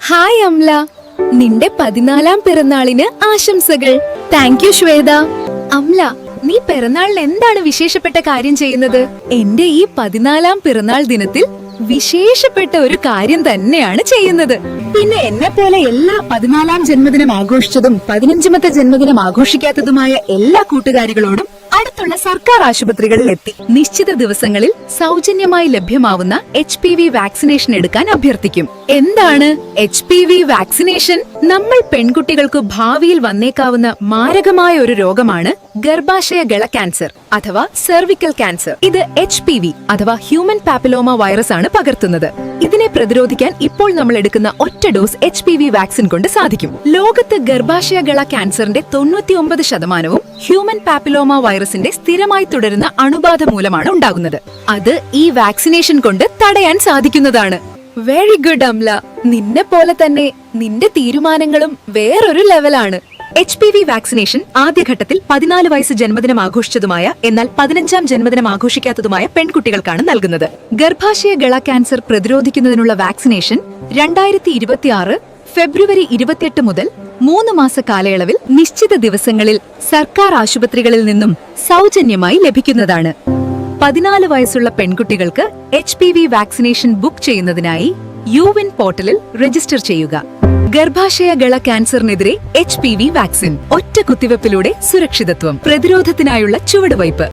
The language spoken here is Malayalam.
ഹായ് അംല, നിന്റെ 14ാം പിറന്നാളിന് ആശംസകൾ. Thank you Shweta. അംല, നീ പിറന്നാളിന് എന്താണ് വിശേഷപ്പെട്ട കാര്യം ചെയ്യുന്നത്? എന്റെ ഈ 14ാം പിറന്നാൾ ദിനത്തിൽ വിശേഷപ്പെട്ട ഒരു കാര്യം തന്നെയാണ് ചെയ്യുന്നത്. പിന്നെ എന്നെ പോലെ എല്ലാ 14ാം ജന്മദിനം ആഘോഷിച്ചതും 15ാമത്തെ ജന്മദിനം ആഘോഷിക്കാത്തതുമായ എല്ലാ കൂട്ടുകാരികളോടും അടുത്തുള്ള സർക്കാർ ആശുപത്രികളിൽ എത്തി നിശ്ചിത ദിവസങ്ങളിൽ സൗജന്യമായി ലഭ്യമാവുന്ന HPV വാക്സിനേഷൻ എടുക്കാൻ അഭ്യർത്ഥിക്കും. എന്താണ് HPV വാക്സിനേഷൻ? നമ്മൾ പെൺകുട്ടികൾക്ക് ഭാവിയിൽ വന്നേക്കാവുന്ന മാരകമായ ഒരു രോഗമാണ് ഗർഭാശയ ഗള ക്യാൻസർ അഥവാ സെർവിക്കൽ ക്യാൻസർ. ഇത് HPV അഥവാ ഹ്യൂമൻ പാപ്പിലോമ വൈറസ് ആണ് പകർത്തുന്നത്. ഇതിനെ പ്രതിരോധിക്കാൻ ഇപ്പോൾ നമ്മൾ എടുക്കുന്ന ഒറ്റ ഡോസ് HPV വാക്സിൻ കൊണ്ട് സാധിക്കും. ലോകത്ത് ഗർഭാശയ ഗള ക്യാൻസറിന്റെ 99% ഹ്യൂമൻ പാപ്പിലോമ വൈറസിന്റെ സ്ഥിരമായി തുടരുന്ന അണുബാധ മൂലമാണ് ഉണ്ടാകുന്നത്. അത് ഈ വാക്സിനേഷൻ കൊണ്ട് തടയാൻ സാധിക്കുന്നതാണ്. വെരി ഗുഡ് അംല, നിന്നെ പോലെ തന്നെ നിന്റെ തീരുമാനങ്ങളും വേറൊരു ലെവലാണ്. HPV വാക്സിനേഷൻ ആദ്യഘട്ടത്തിൽ 14 വയസ്സ് ജന്മദിനം ആഘോഷിച്ചതുമായ എന്നാൽ 15ാം ജന്മദിനം ആഘോഷിക്കാത്തതുമായ പെൺകുട്ടികൾക്കാണ് നൽകുന്നത്. ഗർഭാശയ ഗള ക്യാൻസർ പ്രതിരോധിക്കുന്നതിനുള്ള വാക്സിനേഷൻ 2026 ഫെബ്രുവരി 28 മുതൽ 3 മാസ കാലയളവിൽ നിശ്ചിത ദിവസങ്ങളിൽ സർക്കാർ ആശുപത്രികളിൽ നിന്നും സൗജന്യമായി ലഭിക്കുന്നതാണ്. 14 വയസ്സുള്ള പെൺകുട്ടികൾക്ക് HPV വാക്സിനേഷൻ ബുക്ക് ചെയ്യുന്നതിനായി യുവിൻ പോർട്ടലിൽ രജിസ്റ്റർ ചെയ്യുക. ഗർഭാശയ ഗള ക്യാൻസറിനെതിരെ HPV വാക്സിൻ ഒറ്റ കുത്തിവെപ്പിലൂടെ സുരക്ഷിതത്വം, പ്രതിരോധത്തിനായുള്ള ചുവടുവയ്പ്.